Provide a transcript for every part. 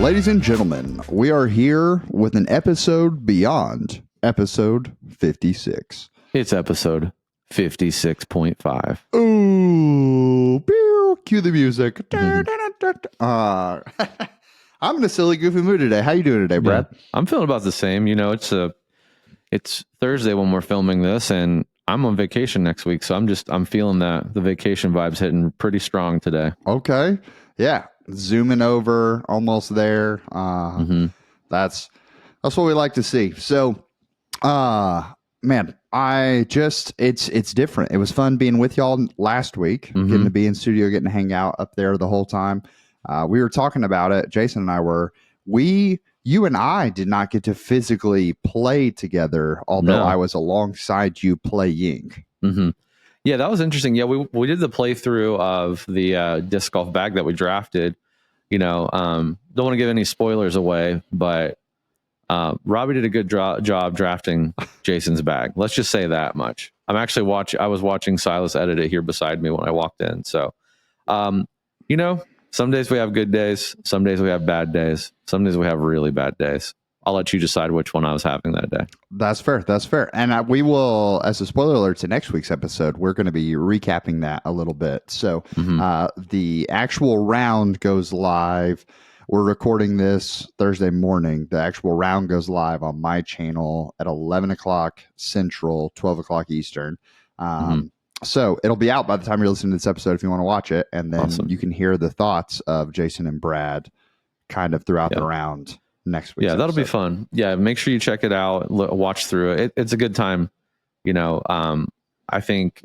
Ladies and gentlemen, we are here with an episode beyond episode 56. It's episode 56.5. Ooh, pew, cue the music. I'm in a silly, goofy mood today. How you doing today, Brad? Yeah, I'm feeling about the same. You know, it's Thursday when we're filming this, and I'm on vacation next week, so I'm feeling that the vacation vibes hitting pretty strong today. Okay, yeah, zooming over, almost there. That's what we like to see. So, man, it's different. It was fun being with y'all last week, getting to be in studio, getting to hang out up there the whole time. We were talking about it. Jason and I were. You and I did not get to physically play together, although I was alongside you playing. Mm-hmm. Yeah, that was interesting. Yeah, we did the playthrough of the disc golf bag that we drafted. You know, don't want to give any spoilers away, but Robbie did a good job drafting Jason's bag. Let's just say that much. I was watching Silas edit it here beside me when I walked in. So, you know, some days we have good days. Some days we have bad days. Some days we have really bad days. I'll let you decide which one I was having that day. That's fair. That's fair. And we will, as a spoiler alert to next week's episode, we're going to be recapping that a little bit. So the actual round goes live. We're recording this Thursday morning. The actual round goes live on my channel at 11 o'clock Central, 12 o'clock Eastern. So it'll be out by the time you're listening to this episode if you want to watch it. And then you can hear the thoughts of Jason and Brad kind of throughout the round next week. Yeah, that'll be fun. Yeah, make sure you check it out, watch through it. It's a good time. You know, I think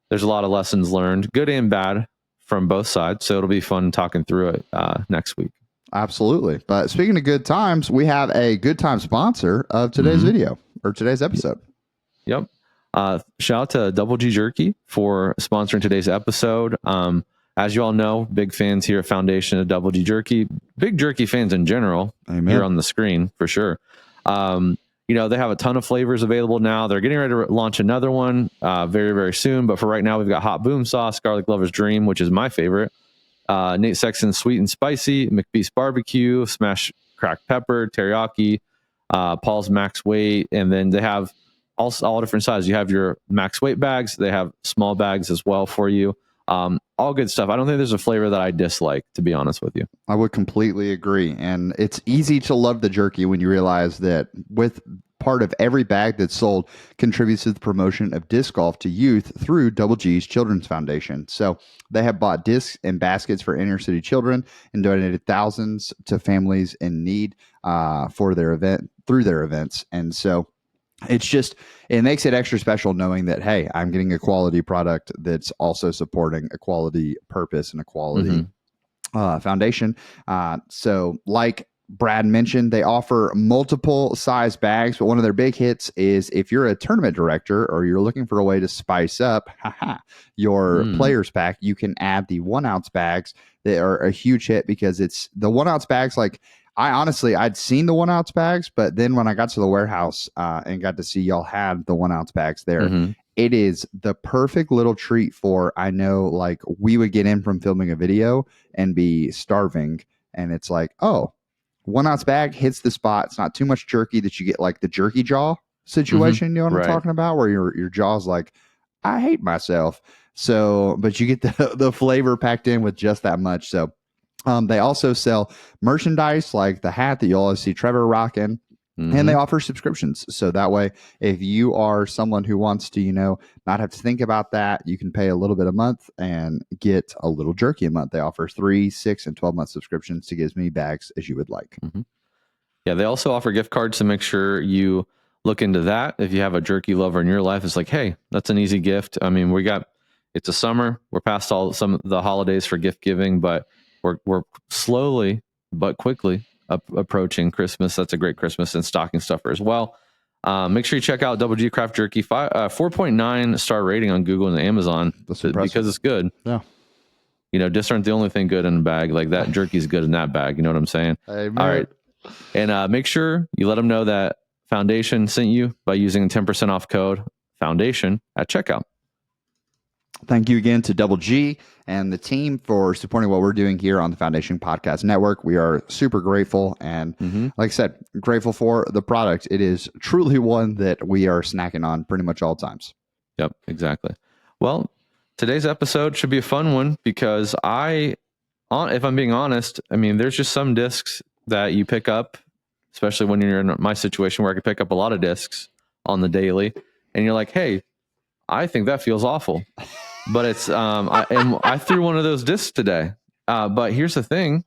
there's a lot of lessons learned, good and bad, from both sides. So it'll be fun talking through it next week. Absolutely. But speaking of good times, we have a good time sponsor of today's video or today's episode. Yep. Shout out to Double G Jerky for sponsoring today's episode. As you all know, big fans here at Foundation of Double G Jerky, big jerky fans in general. Amen. Here on the screen for sure. You know, they have a ton of flavors available now. They're getting ready to launch another one very, very soon. But for right now, we've got Hot Boom Sauce, Garlic Lover's Dream, which is my favorite. Nate Sexton's Sweet and Spicy, McBeast Barbecue, Smash Cracked Pepper, Teriyaki, Paul's Max Weight. And then they have all different sizes. You have your max weight bags. They have small bags as well for you. All good stuff. I don't think there's a flavor that I dislike, to be honest with you. I would completely agree. And it's easy to love the jerky when you realize that with part of every bag that's sold contributes to the promotion of disc golf to youth through Double G's Children's Foundation. So they have bought discs and baskets for inner city children and donated thousands to families in need for their event through their events. And so it makes it extra special knowing that, hey, I'm getting a quality product that's also supporting a quality purpose and a quality foundation. So like Brad mentioned, they offer multiple size bags, but one of their big hits is if you're a tournament director or you're looking for a way to spice up your players pack, you can add the 1 ounce bags. They are a huge hit because it's the 1 ounce bags. Like, I'd seen the 1 ounce bags, but then when I got to the warehouse and got to see y'all had the 1 ounce bags there, it is the perfect little treat for, I know, like we would get in from filming a video and be starving. And it's like, 1 ounce bag hits the spot. It's not too much jerky that you get like the jerky jaw situation. You know what I'm talking about? Where your jaw's like, I hate myself. So, but you get the flavor packed in with just that much. So, they also sell merchandise like the hat that you'll always see Trevor rocking, and they offer subscriptions. So that way, if you are someone who wants to, not have to think about that, you can pay a little bit a month and get a little jerky a month. They offer 3, 6, and 12-month subscriptions to get as many bags as you would like. Yeah, they also offer gift cards, so make sure you look into that. If you have a jerky lover in your life, it's like, hey, that's an easy gift. I mean, it's a summer. We're past some of the holidays for gift giving, but we're slowly but quickly approaching Christmas. That's a great Christmas and stocking stuffer as well. Make sure you check out Double G Craft Jerky. 4.9 star rating on Google and Amazon because it's good. Yeah. Discs aren't the only thing good in a bag. Like that jerky's good in that bag. You know what I'm saying? Amen. All right. And make sure you let them know that Foundation sent you by using 10% off code Foundation at checkout. Thank you again to Double G and the team for supporting what we're doing here on the Foundation Podcast Network. We are super grateful and, like I said, grateful for the product. It is truly one that we are snacking on pretty much all times. Yep, exactly. Well, today's episode should be a fun one because if I'm being honest, I mean, there's just some discs that you pick up, especially when you're in my situation where I could pick up a lot of discs on the daily, and you're like, hey, I think that feels awful. But it's I threw one of those discs today. But here's the thing.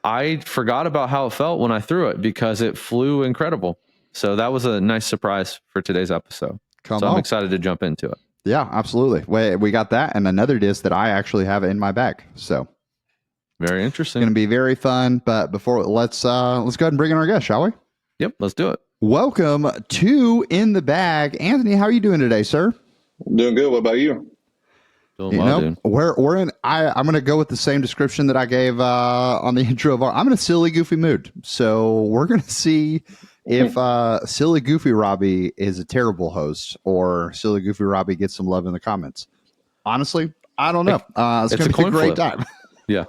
I forgot about how it felt when I threw it because it flew incredible. So that was a nice surprise for today's episode. I'm excited to jump into it. Yeah, absolutely. We got that and another disc that I actually have in my bag. So very interesting. Going to be very fun. But before let's go ahead and bring in our guest, shall we? Yep, let's do it. Welcome to In the Bag, Anthony. How are you doing today, sir? Doing good. What about you? Doing well, dude. We're in. I'm going to go with the same description that I gave on the intro of I'm in a silly, goofy mood. So we're going to see if silly, goofy Robbie is a terrible host or silly, goofy Robbie gets some love in the comments. Honestly, I don't know. It's going to be a great time. Yeah.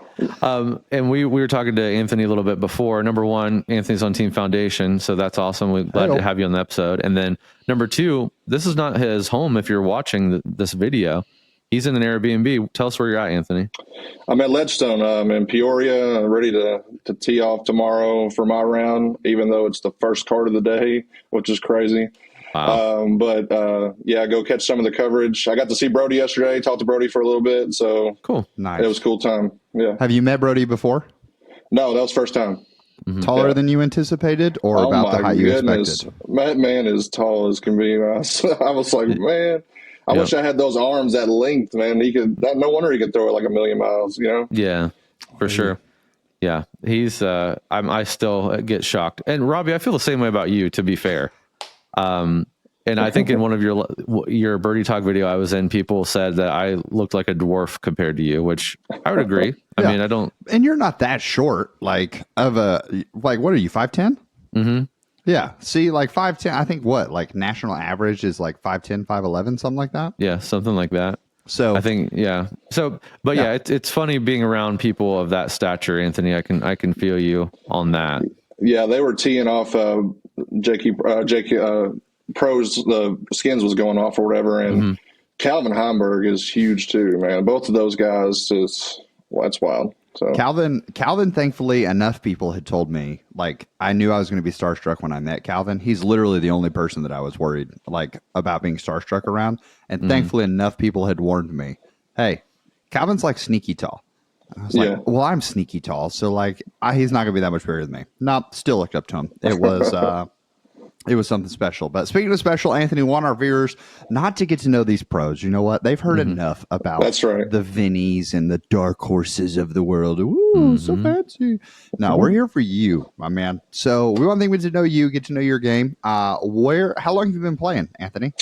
And we were talking to Anthony a little bit before. Number one, Anthony's on Team Foundation. So that's awesome. We're glad to have you on the episode. And then number two, this is not his home. If you're watching this video, he's in an Airbnb. Tell us where you're at, Anthony. I'm at Ledgestone. I'm in Peoria, ready to tee off tomorrow for my round, even though it's the first card of the day, which is crazy. Wow. Yeah, go catch some of the coverage. I got to see Brody yesterday, talked to Brody for a little bit. So cool. Nice. It was a cool time. Yeah. Have you met Brody before? No, that was first time. Mm-hmm. Taller than you anticipated or about the height you expected? That man is tall as can be. I was like, man, I wish I had those arms, that length, man. No wonder he could throw it like a million miles, you know? Yeah, for sure. Yeah. He's, I still get shocked. And Robbie, I feel the same way about you, to be fair. And I think in one of your birdie talk video I was in, people said that I looked like a dwarf compared to you, which I would agree. I mean, I don't. And you're not that short, what are you, 5'10"? Mm-hmm. Yeah. See, like 5'10", I think national average is like 5'10", 5'11", something like that. Yeah, something like that. So I think, yeah. So, but yeah, it's funny being around people of that stature, Anthony. I can feel you on that. Yeah, they were teeing off Jakey Pro's the skins was going off or whatever, and Calvin Heimberg is huge too, man. Both of those guys that's wild. So Calvin, thankfully, enough people had told me, I knew I was going to be starstruck when I met Calvin. He's literally the only person that I was worried about being starstruck around, and thankfully enough people had warned me, hey, Calvin's sneaky tall. I was like, well, I'm sneaky tall, so he's not gonna be that much bigger than me. Nope, still looked up to him. It was something special. But speaking of special, Anthony, want our viewers not to get to know these pros. You know what? They've heard enough about the Vinnies and the dark horses of the world. Ooh, so fancy. No, we're here for you, my man. So we want to get to know you, get to know your game. How long have you been playing, Anthony?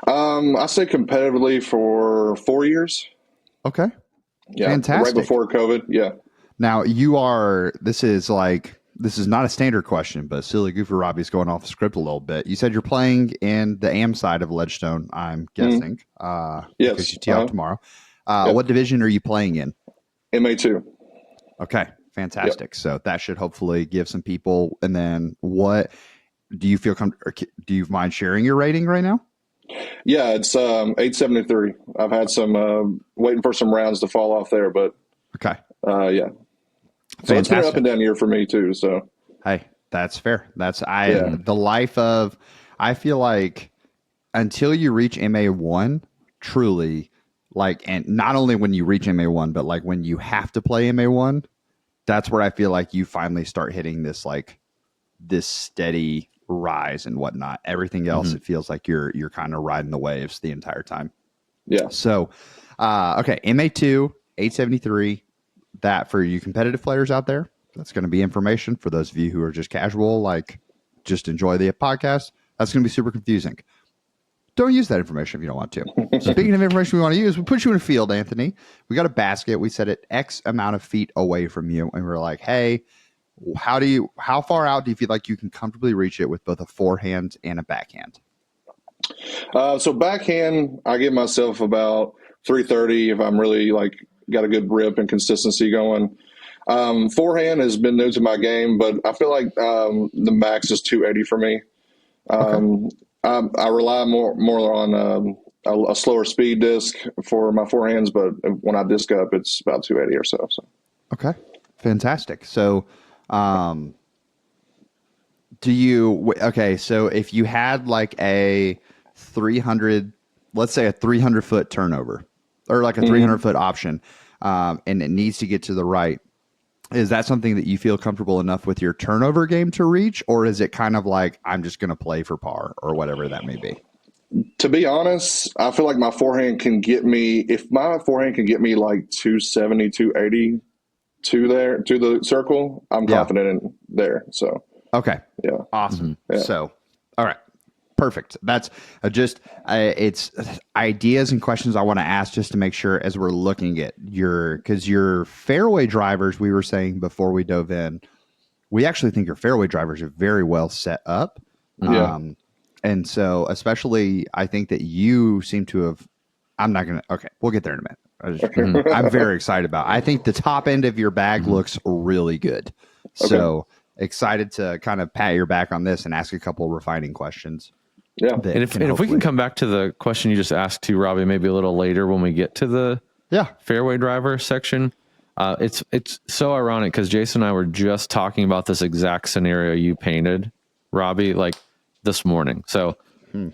I say competitively for 4 years. Okay. Yeah, fantastic. Right before COVID. Yeah. Now this is not a standard question, but silly goofy Robbie's going off the script a little bit. You said you're playing in the AM side of Ledgestone, I'm guessing. Yes. Because you tee off tomorrow. What division are you playing in? MA2. Okay, fantastic. Yep. So that should hopefully give some people. And then what do you feel? Do you mind sharing your rating right now? Yeah, it's 873. I've had some waiting for some rounds to fall off there, but okay. Yeah. So it's been an up and down year for me too. So hey, that's fair. The life of, I feel like until you reach MA1, truly, and not only when you reach MA1, but when you have to play MA1, that's where I feel like you finally start hitting this this steady rise and whatnot. Everything else, it feels like you're kind of riding the waves the entire time. Yeah. So, okay, MA2, 873. That for you competitive players out there, that's going to be information. For those of you who are just casual, just enjoy the podcast, that's going to be super confusing. Don't use that information if you don't want to. Speaking of information we want to use, we put you in a field, Anthony. We got a basket. We set it X amount of feet away from you. And we're like, hey, how far out do you feel like you can comfortably reach it with both a forehand and a backhand? So backhand, I give myself about 330 if I'm really like got a good grip and consistency going. Forehand has been new to my game, but I feel like the max is 280 for me. Okay. I rely more on a slower speed disc for my forehands, but when I disc up, it's about 280 or so. So Okay. Fantastic. So, um, okay, so if you had like a 300, let's say a 300-foot turnover or like a 300-foot option, and it needs to get to the right, is that something that you feel comfortable enough with your turnover game to reach, or is it kind of like I'm just going to play for par or whatever that may be? to be honest, I feel like my forehand can get me, if my forehand can get me like 270, 280 to there, to the circle, I'm Yeah. confident in there. So, Okay. yeah. Awesome. Yeah. So, all right. Perfect. That's it's ideas and questions I want to ask just to make sure as we're looking at because your fairway drivers, we were saying before we dove in, we actually think your fairway drivers are very well set up. Yeah. And so, especially, I think that you seem to have. I'm not gonna. Okay, we'll get there in a minute. I'm very excited about. I think the top end of your bag looks really good. So excited to kind of pat your back on this and ask a couple refining questions. Yeah. And if we can come back to the question you just asked to Robbie, maybe a little later when we get to the fairway driver section. It's so ironic because Jason and I were just talking about this exact scenario you painted, Robbie, like this morning. So and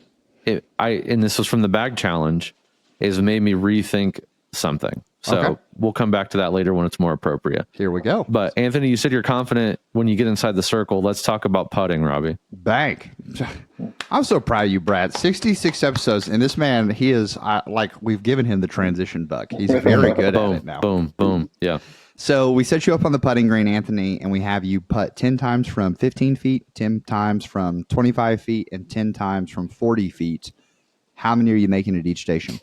this was from the bag challenge, is made me rethink something. So we'll come back to that later when it's more appropriate. Here we go. But Anthony, you said you're confident when you get inside the circle. Let's talk about putting, Robbie. Bank. I'm so proud of you, Brad. 66 episodes, and this man, he is like we've given him the transition bug. He's very good at it now. Boom, boom. Yeah. So we set you up on the putting green, Anthony, and we have you putt 10 times from 15 feet, 10 times from 25 feet, and 10 times from 40 feet. How many are you making at each station?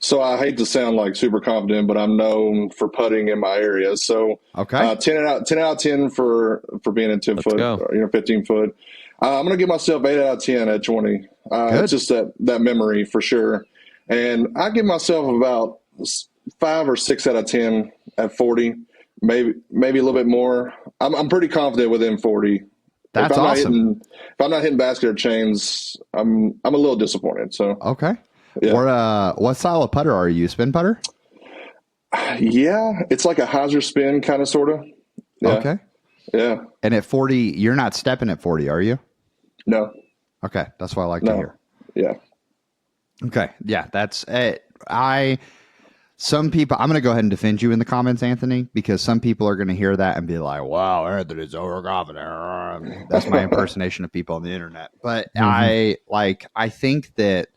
So I hate to sound like super confident, but I'm known for putting in my area. So 10 out of 10 for being a 10 foot, 15 foot. I'm going to give myself 8 out of 10 at 20. It's just that memory for sure. And I give myself about 5 or 6 out of 10 at 40, maybe a little bit more. I'm pretty confident within 40. That's awesome. If I'm not hitting basket or chains, I'm a little disappointed. So yeah. What style of putter are you? Spin putter? Yeah, it's like a hyzer spin kind of sort of. Yeah. Okay. Yeah. And at 40, you're not stepping at 40, are you? No. Okay, that's what I like to hear. Yeah. Okay. Yeah, that's it. Some people, I'm going to go ahead and defend you in the comments, Anthony, because some people are going to hear that and be like, wow, Anthony's overconfident. That's my impersonation of people on the internet. But I think that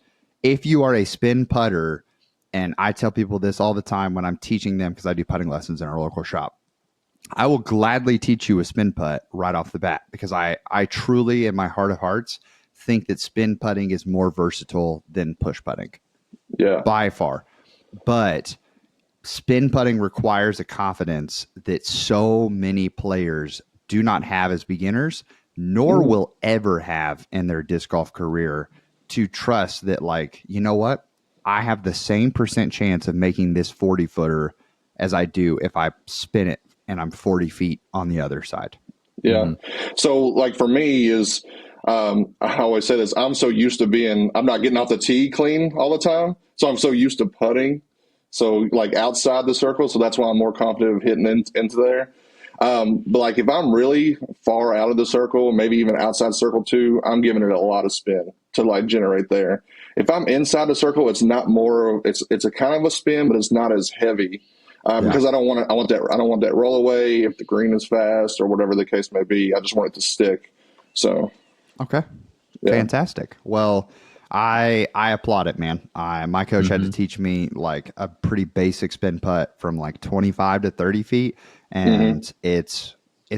if you are a spin putter, and I tell people this all the time when I'm teaching them because I do putting lessons in our local shop, I will gladly teach you a spin putt right off the bat because I truly, in my heart of hearts, think that spin putting is more versatile than push putting. Yeah. By far. But spin putting requires a confidence that so many players do not have as beginners, nor will ever have in their disc golf career, to trust that, like, you know what? I have the same % chance of making this 40-footer as I do if I spin it and I'm 40 feet on the other side. Yeah. So, like, for me is, I always say this, I'm so used to I'm not getting off the tee clean all the time. So I'm so used to putting. So, like, outside the circle. So that's why I'm more confident of hitting into there. But, like, if I'm really far out of the circle, maybe even outside circle too, I'm giving it a lot of spin to, like, generate there. If I'm inside the circle, it's not more, it's a kind of a spin, but it's not as heavy. Because I don't want that roll away if the green is fast or whatever the case may be. I just want it to stick. So, Fantastic. Well, I applaud it, man. My coach had to teach me like a pretty basic spin putt from like 25 to 30 feet, and it's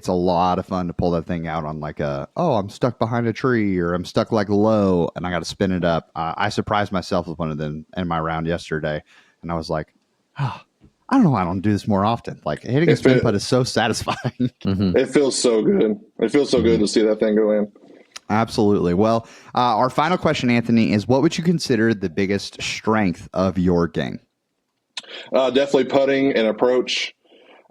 a lot of fun to pull that thing out on like I'm stuck behind a tree or I'm stuck like low and I got to spin it up. I surprised myself with one of them in my round yesterday, and I was like, I don't know why I don't do this more often. Like, hitting a spin putt is so satisfying. It feels so good. It feels so good to see that thing go in. Absolutely. Well, our final question, Anthony, is what would you consider the biggest strength of your game? Definitely putting and approach.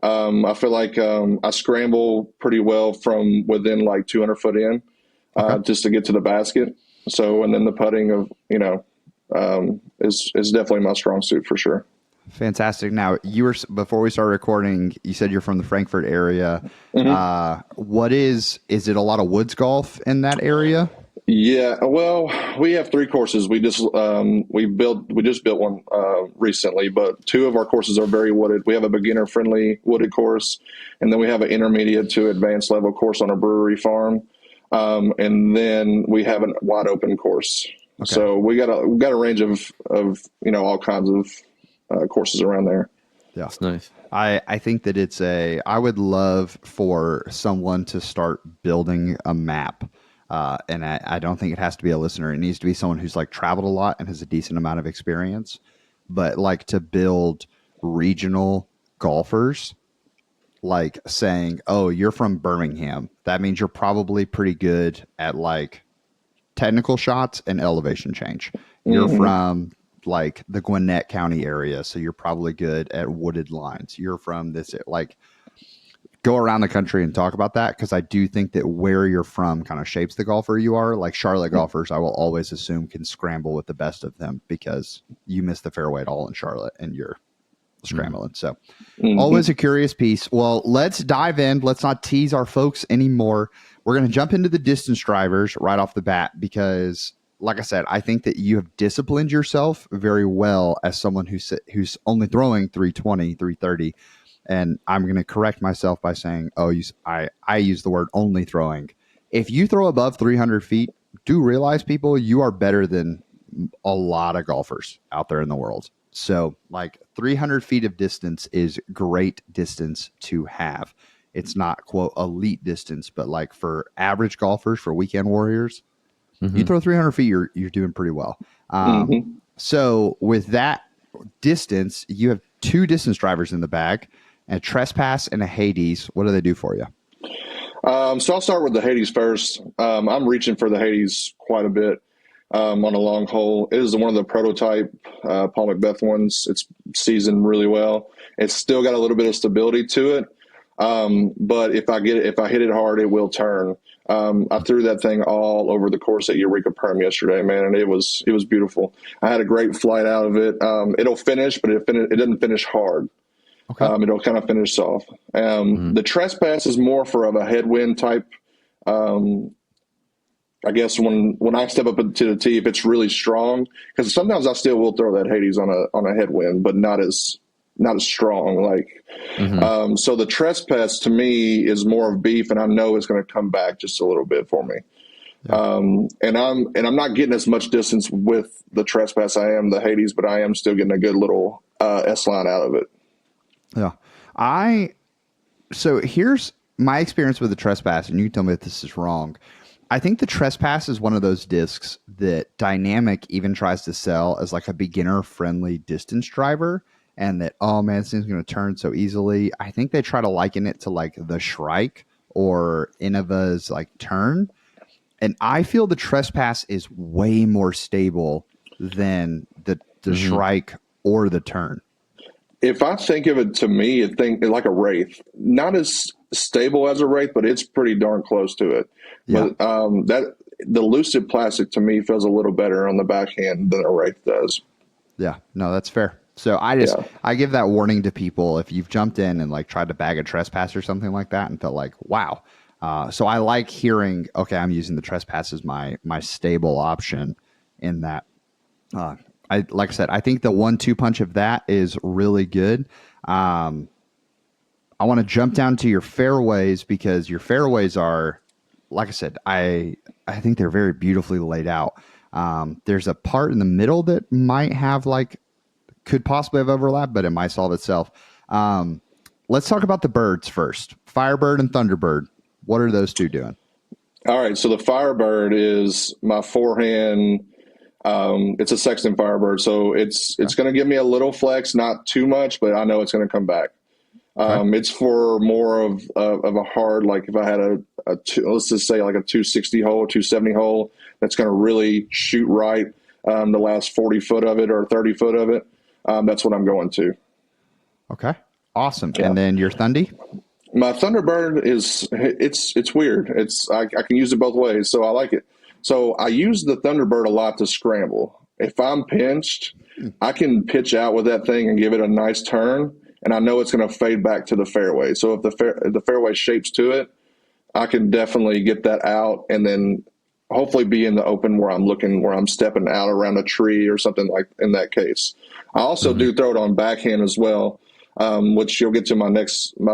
I feel like I scramble pretty well from within like 200 foot in, Okay. just to get to the basket. So, and then the putting of, is definitely my strong suit for sure. Fantastic. Now, before we started recording, you said you're from the Frankfurt area. Is it a lot of woods golf in that area? Yeah, well, we have 3 courses. We just built one recently, but 2 of our courses are very wooded. We have a beginner friendly wooded course, and then we have an intermediate to advanced level course on a brewery farm, and then we have a wide open course. Okay. So we got a range of all kinds of courses around there. Yeah, that's nice. I think that I would love for someone to start building a map. And I don't think it has to be a listener. It needs to be someone who's like traveled a lot and has a decent amount of experience, but like to build regional golfers, like saying, oh, you're from Birmingham. That means you're probably pretty good at like technical shots and elevation change. You're from like the Gwinnett County area, so you're probably good at wooded lines. You're from this, like, go around the country and talk about that, because I do think that where you're from kind of shapes the golfer you are. Like Charlotte golfers, I will always assume can scramble with the best of them because you miss the fairway at all in Charlotte and you're scrambling. So always a curious piece. Well, let's dive in. Let's not tease our folks anymore. We're going to jump into the distance drivers right off the bat because, like I said, I think that you have disciplined yourself very well as someone who's only throwing 320, 330. And I'm going to correct myself by saying, I use the word only throwing. If you throw above 300 feet, do realize, people, you are better than a lot of golfers out there in the world. So like 300 feet of distance is great distance to have. It's not, quote, elite distance, but like for average golfers, for weekend warriors, you throw 300 feet, you're doing pretty well. So with that distance, you have 2 distance drivers in the bag. A trespass and a Hades. What do they do for you? So I'll start with the Hades first. I'm reaching for the Hades quite a bit on a long hole. It is one of the prototype Paul Macbeth ones. It's seasoned really well. It's still got a little bit of stability to it, but if I hit it hard, it will turn. I threw that thing all over the course at Eureka Perm yesterday, man, and it was beautiful. I had a great flight out of it. It'll finish, but it doesn't finish hard. Okay. It'll kind of finish soft. The trespass is more for of a headwind type. I guess when I step up to the tee, if it's really strong, because sometimes I still will throw that Hades on a headwind, but not as strong. Like, so the trespass to me is more of beef, and I know it's going to come back just a little bit for me. Yeah. And I'm not getting as much distance with the trespass I am the Hades, but I am still getting a good little S line out of it. Yeah. So here's my experience with the trespass, and you can tell me if this is wrong. I think the trespass is one of those discs that Dynamic even tries to sell as like a beginner friendly distance driver, and that, oh man, this thing's going to turn so easily. I think they try to liken it to like the Shrike or Innova's like turn. And I feel the trespass is way more stable than the Shrike or the turn. If I think of it, to me, I think like a Wraith, not as stable as a Wraith, but it's pretty darn close to it. Yeah. But the Lucid Plastic to me feels a little better on the backhand than a Wraith does. Yeah, no, that's fair. So I give that warning to people if you've jumped in and like tried to bag a trespass or something like that and felt like, wow. So I like hearing, okay, I'm using the trespass as my stable option in that. Like I said, I think the 1-2 punch of that is really good. I want to jump down to your fairways because your fairways are, like I said, I think they're very beautifully laid out. There's a part in the middle that might have could possibly have overlap, but it might solve itself. Let's talk about the birds first. Firebird and Thunderbird. What are those 2 doing? All right. So the Firebird is my forehand. It's a Sexton Firebird, so it's going to give me a little flex, not too much, but I know it's going to come back. It's for more of a hard, like if I had let's just say like a 260 hole, 270 hole that's going to really shoot right the last 40 foot of it or 30 foot of it. That's what I'm going to. Okay. Awesome. Yeah. And then your Thundy? My Thunderbird it's weird. I can use it both ways, so I like it. So I use the Thunderbird a lot to scramble. If I'm pinched, I can pitch out with that thing and give it a nice turn, and I know it's going to fade back to the fairway. So if the fairway shapes to it, I can definitely get that out and then hopefully be in the open where I'm stepping out around a tree or something like in that case. I also do throw it on backhand as well, which you'll get to my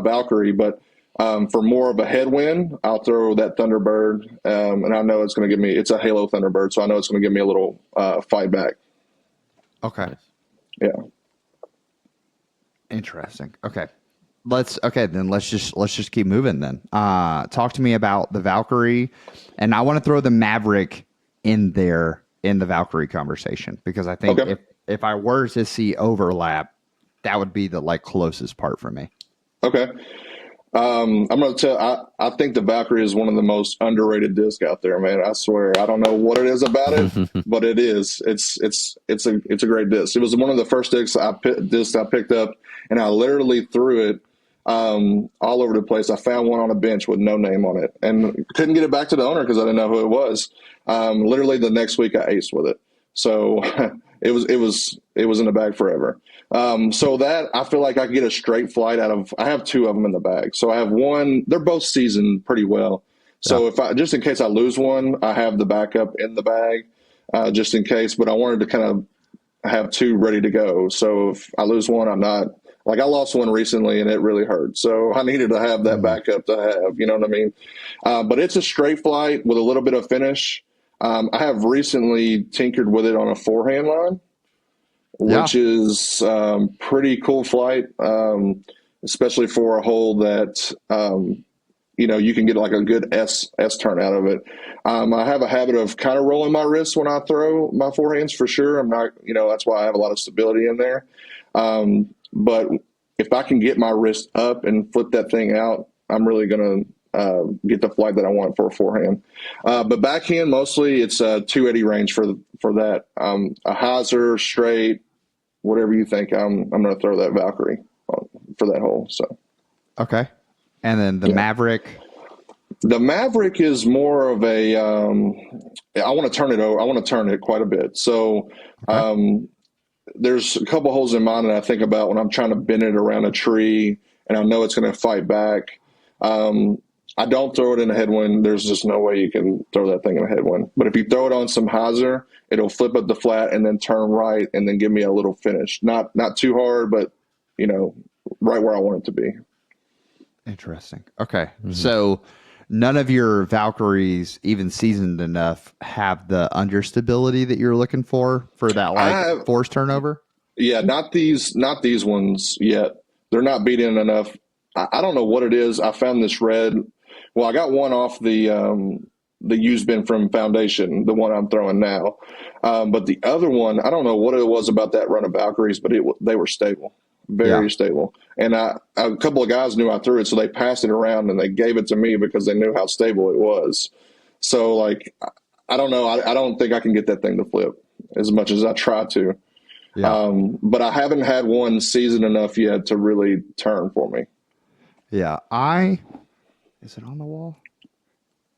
Valkyrie. But for more of a headwind, I'll throw that Thunderbird, and I know it's going to give me. It's a Halo Thunderbird, so I know it's going to give me a little fight back. Okay. Yeah. Interesting. Okay. Let's just keep moving then. Talk to me about the Valkyrie, and I want to throw the Maverick in there in the Valkyrie conversation because I think if I were to see overlap, that would be the closest part for me. Okay. I'm going to tell, I think the Valkyrie is one of the most underrated discs out there, man. I swear. I don't know what it is about it, but it is. It's a great disc. It was one of the first discs I picked up, and I literally threw it all over the place. I found one on a bench with no name on it and couldn't get it back to the owner because I didn't know who it was. Literally the next week I aced with it. So it was in the bag forever. So that I feel like I could get a straight flight out of, I have two of them in the bag. So I have one, they're both seasoned pretty well. So if just in case I lose one, I have the backup in the bag, just in case, but I wanted to kind of have two ready to go. So if I lose one, I'm not, I lost one recently and it really hurt. So I needed to have that backup to have, you know what I mean? But it's a straight flight with a little bit of finish. I have recently tinkered with it on a forehand line, which is pretty cool flight, especially for a hole that, you can get a good S turn out of it. I have a habit of kind of rolling my wrists when I throw my forehands for sure. I'm not, that's why I have a lot of stability in there. But if I can get my wrist up and flip that thing out, I'm really going to get the flight that I want for a forehand. But backhand, mostly it's a 280 range for that. A hyzer, straight, whatever you think, I'm going to throw that Valkyrie for that hole. So, okay. And then the Maverick. The Maverick is more of a, I want to turn it over. I want to turn it quite a bit. So, there's a couple holes in mind that I think about when I'm trying to bend it around a tree and I know it's going to fight back. I don't throw it in a headwind. There's just no way you can throw that thing in a headwind. But if you throw it on some hyzer, it'll flip up the flat and then turn right and then give me a little finish. Not too hard, but right where I want it to be. Interesting. Okay. So none of your Valkyries, even seasoned enough, have the understability that you're looking for that force turnover? Yeah, not these ones yet. They're not beat in enough. I don't know what it is. I found this red. Well, I got one off the used bin from Foundation, the one I'm throwing now. But the other one, I don't know what it was about that run of Valkyries, but they were stable, very stable. And a couple of guys knew I threw it, so they passed it around and they gave it to me because they knew how stable it was. So, I don't know. I don't think I can get that thing to flip as much as I try to. Yeah. But I haven't had one seasoned enough yet to really turn for me. Yeah, is it on the wall?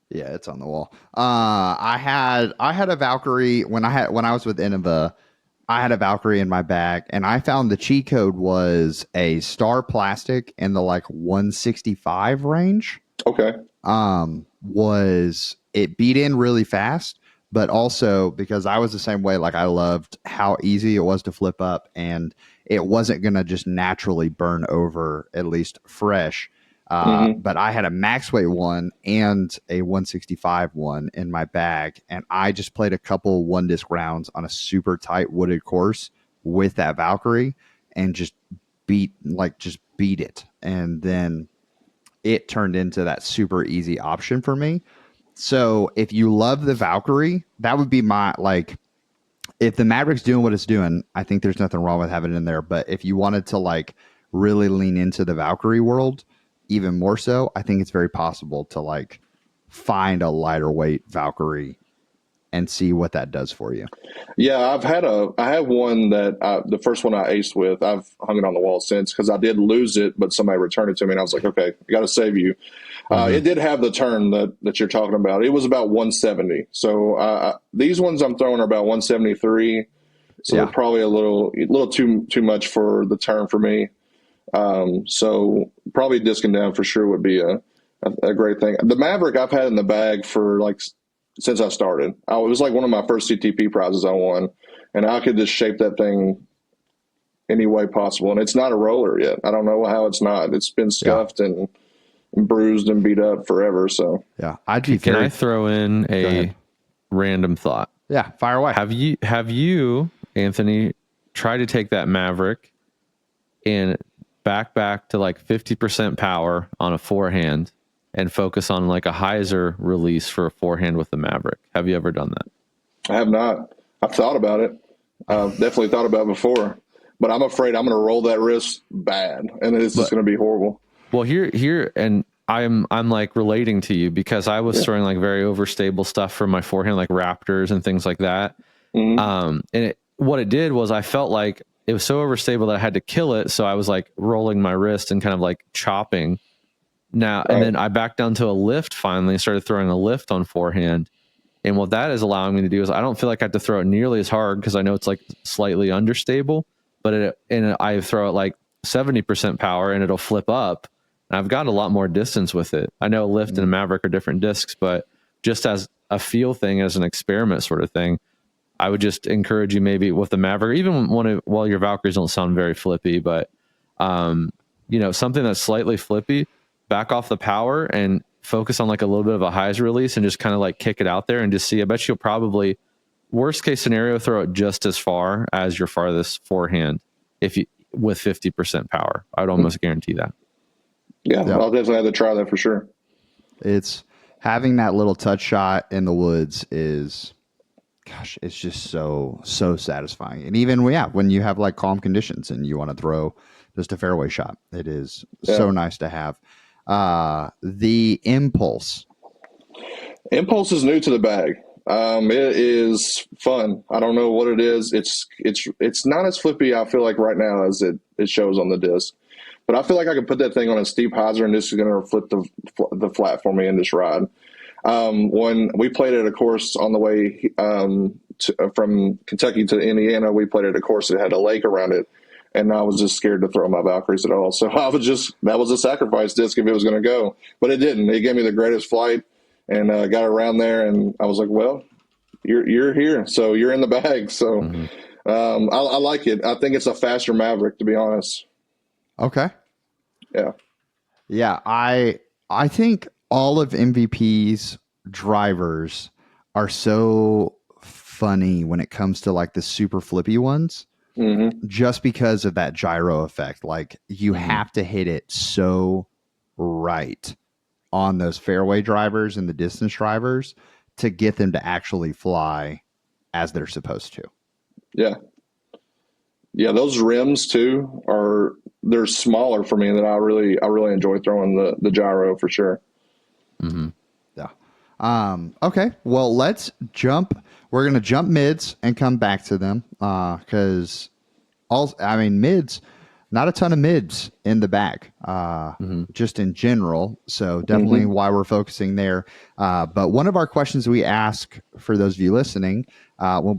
Yeah, it's on the wall. I had a Valkyrie when I was with Innova. I had a Valkyrie in my bag, and I found the cheat code was a Star Plastic in the 165 range. Okay. Was it beat in really fast, but also because I was the same way. I loved how easy it was to flip up, and it wasn't going to just naturally burn over, at least fresh. But I had a max weight one and a 165 one in my bag, and I just played a couple one disc rounds on a super tight wooded course with that Valkyrie and just beat it. And then it turned into that super easy option for me. So if you love the Valkyrie, that would be my, if the Maverick's doing what it's doing, I think there's nothing wrong with having it in there. But if you wanted to really lean into the Valkyrie world even more so, I think it's very possible to find a lighter weight Valkyrie and see what that does for you. Yeah, I have one that the first one I aced with. I've hung it on the wall since because I did lose it, but somebody returned it to me, and I was like, okay, I got to save you. It did have the turn that you're talking about. It was about 170. So these ones I'm throwing are about 173. So they're probably a little too much for the turn for me. So probably discing down for sure would be a great thing. The Maverick I've had in the bag for like since I started. It was like one of my first CTP prizes I won, and I could just shape that thing any way possible. And it's not a roller yet. I don't know how it's not. It's been scuffed and bruised and beat up forever. So yeah, Can I throw in a random thought? Yeah, fire away. Have you, Anthony, tried to take that Maverick and back to like 50% power on a forehand and focus on like a hyzer release for a forehand with the Maverick? Have you ever done that? I have not. I've thought about it. I've definitely thought about it before, but I'm afraid I'm going to roll that wrist bad, and it's just going to be horrible. Well, here, and I'm like relating to you because I was throwing like very overstable stuff for my forehand, like Raptors and things like that. And what it did was I felt like it was so overstable that I had to kill it. So I was like rolling my wrist and kind of like chopping now. And then I backed down to a lift finally and started throwing a lift on forehand. And what that is allowing me to do is I don't feel like I have to throw it nearly as hard because I know it's like slightly understable, but I throw it like 70% power and it'll flip up. And I've gotten a lot more distance with it. I know a lift and a Maverick are different discs, but just as a feel thing, as an experiment sort of thing, I would just encourage you maybe with the Maverick, even while your Valkyries don't sound very flippy, but something that's slightly flippy, back off the power and focus on like a little bit of a highs release and just kind of like kick it out there and just see. I bet you'll probably, worst case scenario, throw it just as far as your farthest forehand with 50% power. I'd almost guarantee that. Yeah, I'll definitely have to try that for sure. It's having that little touch shot in the woods is, gosh, it's just so satisfying. And even when you have like calm conditions and you want to throw just a fairway shot, it is so nice to have. The Impulse is new to the bag. It is fun. I don't know what it is. It's not as flippy, I feel like, right now as it shows on the disc. But I feel like I could put that thing on a steep hyzer and this is going to flip the flat for me in this ride. When we played at a course on the way from Kentucky to Indiana, we played at a course that had a lake around it, and I was just scared to throw my Valkyries at all. So that was a sacrifice disc if it was going to go, but it didn't. It gave me the greatest flight and got around there, and I was like, well, you're here, so you're in the bag. So I like it. I think it's a faster Maverick, to be honest. Okay. Yeah. I think all of MVP's drivers are so funny when it comes to like the super flippy ones, just because of that gyro effect. Like you have to hit it so right on those fairway drivers and the distance drivers to get them to actually fly as they're supposed to. Yeah. Yeah, those rims too they're smaller for me, and that I really enjoy throwing the gyro for sure. Yeah. Okay. Well, let's jump. We're gonna jump mids and come back to them because mids, not a ton of mids in the bag, just in general. So definitely why we're focusing there. But one of our questions we ask for those of you listening,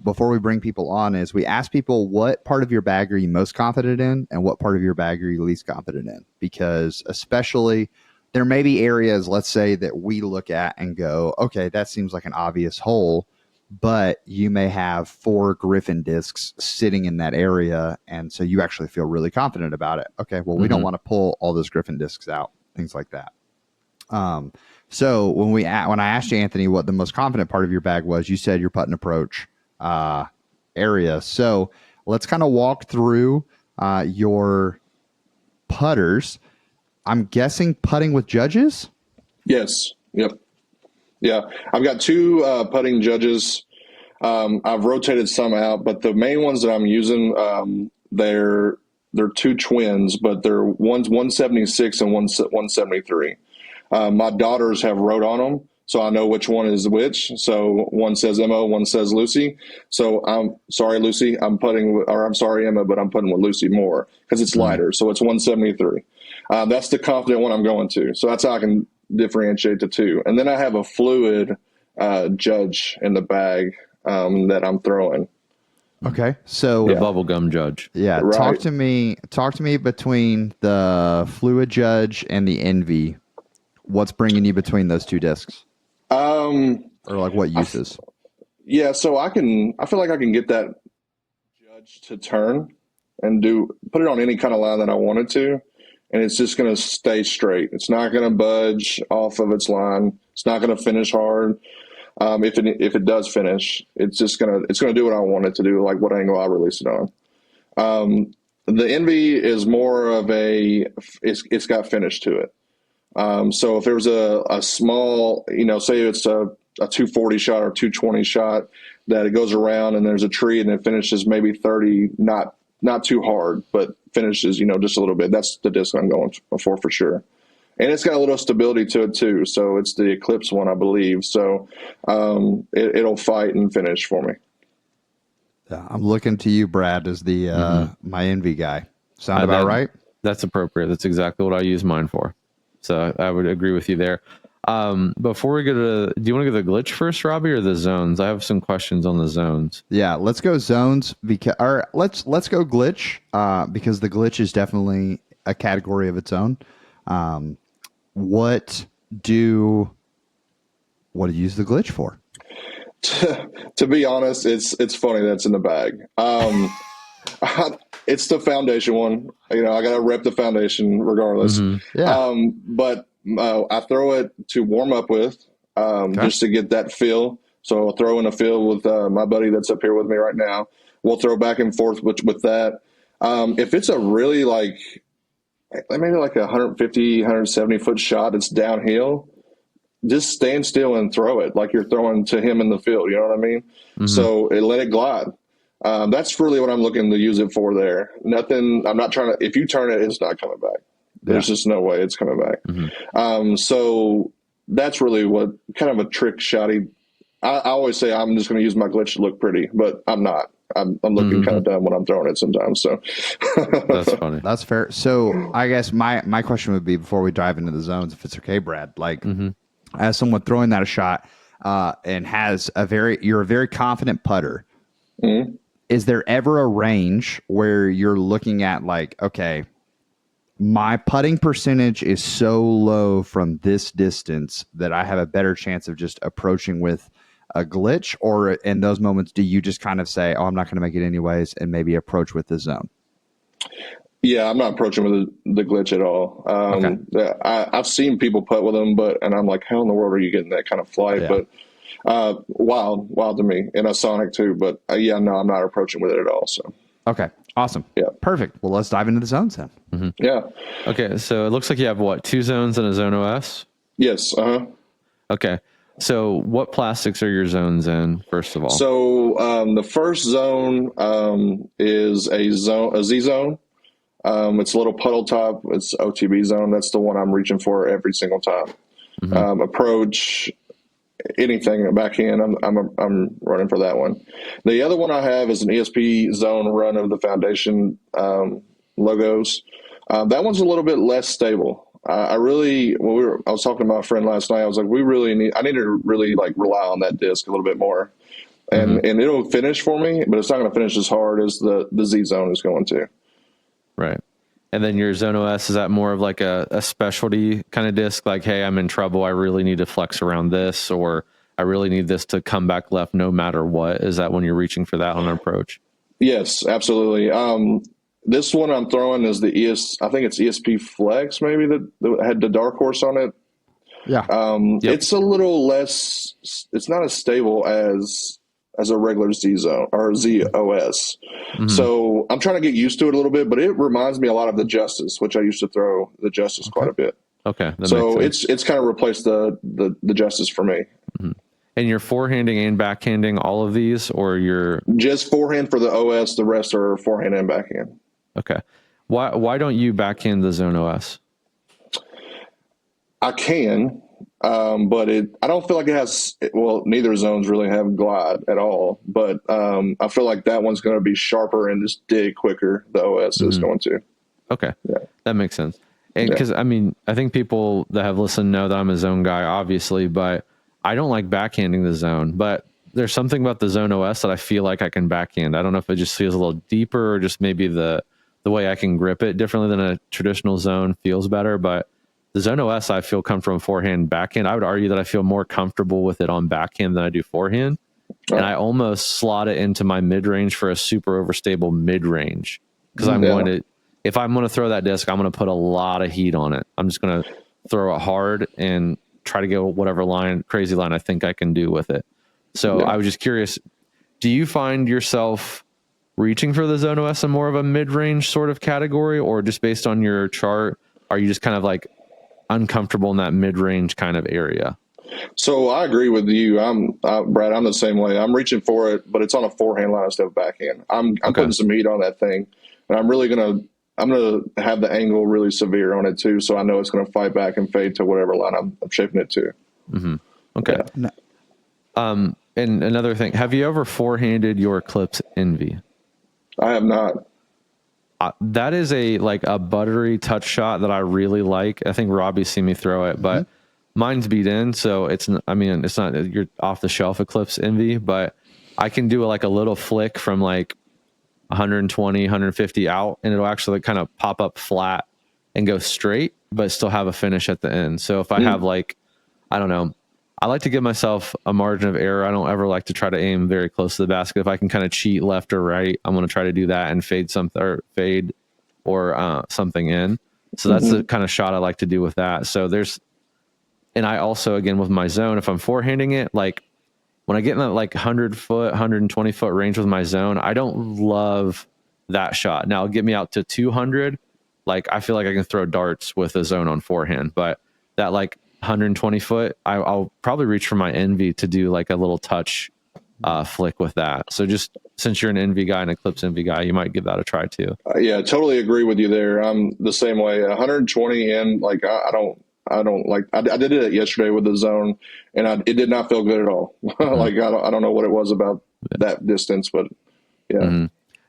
before we bring people on, is we ask people, what part of your bag are you most confident in and what part of your bag are you least confident in? Because especially there may be areas, let's say, that we look at and go, okay, that seems like an obvious hole, but you may have 4 Griffin discs sitting in that area, and so you actually feel really confident about it. Okay, well, we don't want to pull all those Griffin discs out, things like that. So when I asked you, Anthony, what the most confident part of your bag was, you said your putt and approach area. So let's kind of walk through your putters. I'm guessing putting with judges? Yes. Yep. Yeah. I've got 2 putting judges. I've rotated some out, but the main ones that I'm using, they're 2 twins, but they're one's 176 and one's 173. My daughters have wrote on them, so I know which one is which. So one says Emma, one says Lucy. So I'm sorry, Lucy, I'm sorry, Emma, but I'm putting with Lucy more because it's lighter. So it's 173. That's the confident one I'm going to. So that's how I can differentiate the two. And then I have a fluid judge in the bag that I'm throwing. Okay, so The bubblegum judge. yeah, Right. talk to me between the fluid judge and the envy. What's bringing you between those two discs, or like what uses? Yeah, so I feel like I can get that judge to turn and put it on any kind of line that I wanted to, and it's just going to stay straight. It's not going to budge off of its line. It's not going to finish hard. If it does finish, it's going to do what I want it to do, like what angle I release it on. The Envy is more of it's got finish to it. So if there was a small, say it's a 240 shot or 220 shot that it goes around and there's a tree and it finishes maybe 30, not too hard, but finishes, just a little bit. That's the disc I'm going for sure. And it's got a little stability to it too. So it's the Eclipse one, I believe. So it'll fight and finish for me. I'm looking to you, Brad, as the my envy guy. Sound about right? That's appropriate. That's exactly what I use mine for. So I would agree with you there. Before we go do you want to go to the glitch first, Robbie, or the zones? I have some questions on the zones. Yeah, let's go zones or let's go glitch because the glitch is definitely a category of its own. What do you use the glitch for? To be honest, it's funny that's in the bag. It's the foundation one. I got to rep the foundation regardless. Yeah. But I throw it to warm up with just to get that feel. So I'll throw in a feel with my buddy that's up here with me right now. We'll throw back and forth with that. If it's a really maybe like 150, 170 foot shot, it's downhill, just stand still and throw it like you're throwing to him in the field. You know what I mean? So let it glide. That's really what I'm looking to use it for there. Nothing, I'm not trying to, if you turn it, it's not coming back. There's just no way it's coming back. So that's really what kind of a trick shotty. I always say I'm just going to use my glitch to look pretty, but I'm not. I'm looking kind of dumb when I'm throwing it sometimes. So that's funny. That's fair. So I guess my question would be, before we dive into the zones, if it's okay, Brad, as someone throwing that a shot and you're a very confident putter. Is there ever a range where you're looking at okay, my putting percentage is so low from this distance that I have a better chance of just approaching with a glitch? Or in those moments, do you just kind of say, oh, I'm not going to make it anyways, and maybe approach with the zone? Yeah, I'm not approaching with the glitch at all. Okay. I've seen people putt with them, and I'm like, how in the world are you getting that kind of flight? Yeah. But wild to me, and a Sonic too. But I'm not approaching with it at all. So okay, awesome. Yeah, perfect. Well, let's dive into the zones then. Yeah. Okay, so it looks like you have what, 2 zones and a zone OS? Yes. Okay. So what plastics are your zones in, first of all? So the first zone is a Z zone. It's a little puddle top. It's OTB zone. That's the one I'm reaching for every single time. Approach, anything backhand, I'm running for that one. The other one I have is an ESP zone run of the foundation logos. That one's a little bit less stable. I was talking to my friend last night. I was like, I need to really rely on that disc a little bit more, and it'll finish for me, but it's not going to finish as hard as the Z zone is going to. Right. And then your Zone OS, is that more of like a specialty kind of disc? Like, hey, I'm in trouble. I really need to flex around this, or I really need this to come back left no matter what. Is that when you're reaching for that on an approach? Yes, absolutely. This one I'm throwing is I think it's ESP Flex, maybe that had the dark horse on it. Yeah. It's a little less, it's not as stable as a regular Z zone or ZOS. So I'm trying to get used to it a little bit, but it reminds me a lot of the Justice, which I used to throw the Justice quite a bit. Okay. So it's kind of replaced the Justice for me. And you're forehanding and backhanding all of these, or you're just forehand for the OS, the rest are forehand and backhand. Okay. Why don't you backhand the Zone OS? I can, but I don't feel like it has. Well, neither zones really have glide at all. But I feel like that one's going to be sharper and just dig quicker. The OS is going to. Okay, Yeah. that makes sense. And because I mean, I think people that have listened know that I'm a zone guy, obviously, but I don't like backhanding the zone. But there's something about the zone OS that I feel like I can backhand. I don't know if it just feels a little deeper or just maybe the way I can grip it differently than a traditional zone feels better. But the zone OS, I feel comfortable in forehand, backhand. I would argue that I feel more comfortable with it on backhand than I do forehand. And I almost slot it into my mid range for a super overstable mid range because I'm going to. If I'm going to throw that disc, I'm going to put a lot of heat on it. I'm just going to throw it hard and try to go whatever crazy line I think I can do with it. So I was just curious, do you find yourself reaching for the Zone OS in more of a mid-range sort of category, or just based on your chart, are you just kind of like uncomfortable in that mid-range kind of area? So I agree with you. Brad. I'm the same way. I'm reaching for it, but it's on a forehand line instead of backhand. I'm putting some heat on that thing, and I'm gonna have the angle really severe on it too, so I know it's gonna fight back and fade to whatever line I'm shaping it to. Okay. And another thing, have you ever forehanded your Eclipse Envy? I have not. That is a buttery touch shot that I really like. I think Robbie's seen me throw it, but mine's beat in, so it's not your off the shelf Eclipse Envy, but I can do a little flick from 120, 150 out, and it'll actually kind of pop up flat and go straight, but still have a finish at the end. So if I have I don't know, I like to give myself a margin of error. I don't ever like to try to aim very close to the basket. If I can kind of cheat left or right, I'm going to try to do that and fade something or something in. So that's the kind of shot I like to do with that. So and I also, again, with my zone, if I'm forehanding it, when I get in that 100 foot, 120 foot range with my zone, I don't love that shot. Now, get me out to 200. I feel like I can throw darts with a zone on forehand, but that 120 foot, I'll probably reach for my Envy to do a little touch flick with that. So just since you're an Envy guy, an Eclipse Envy guy, you might give that a try too. Yeah, totally agree with you there. I'm the same way. 120 and I did it yesterday with the zone, and it did not feel good at all. I don't know what it was about that distance, but yeah.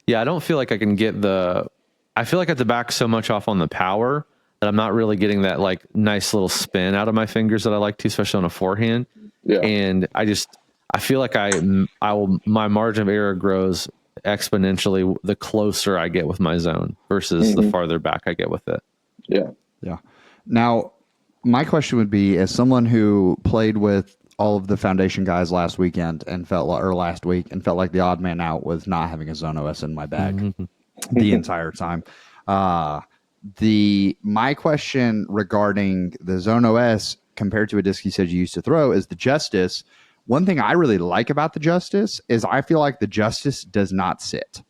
Yeah, I don't feel like I can get I feel like I have to back so much off on the power that I'm not really getting that nice little spin out of my fingers that I like to, especially on a forehand. Yeah. And I feel like my margin of error grows exponentially the closer I get with my zone versus the farther back I get with it. Yeah. Yeah. Now, my question would be, as someone who played with all of the foundation guys last week and felt like the odd man out with not having a zone OS in my bag the entire time. My question regarding the zone OS compared to a disc you said you used to throw is the Justice. One thing I really like about the Justice is I feel like the Justice does not sit.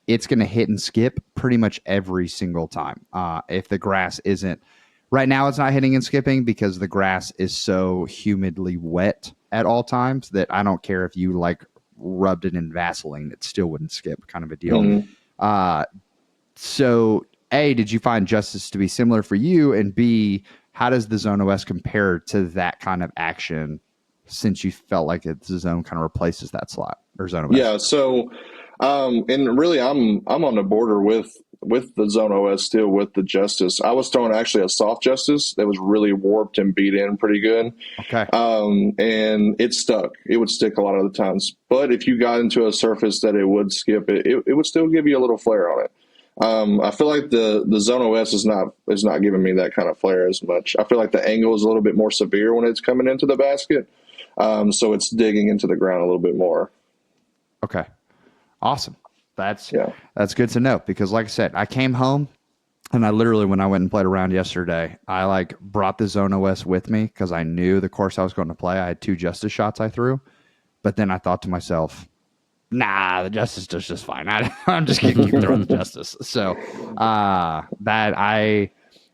It's going to hit and skip pretty much every single time. If the grass isn't right now, it's not hitting and skipping because the grass is so humidly wet at all times that I don't care if you rubbed it in Vaseline, it still wouldn't skip, kind of a deal. So A, did you find Justice to be similar for you? And B, how does the Zone OS compare to that kind of action since you felt like the zone kind of replaces that slot or Zone OS? Yeah. So, and really I'm on the border with the Zone OS still with the Justice. I was throwing actually a soft Justice that was really warped and beat in pretty good. Okay. And it stuck. It would stick a lot of the times. But if you got into a surface that it would skip, it would still give you a little flare on it. I feel like the Zone OS is not giving me that kind of flare as much. I feel like the angle is a little bit more severe when it's coming into the basket. So it's digging into the ground a little bit more. Okay. Awesome. That's good to know because like I said, I came home and I literally, when I went and played around yesterday, I brought the Zone OS with me because I knew the course I was going to play. I had 2 Justice shots I threw, but then I thought to myself, nah, the Justice does just fine. I'm just going to keep throwing the Justice. So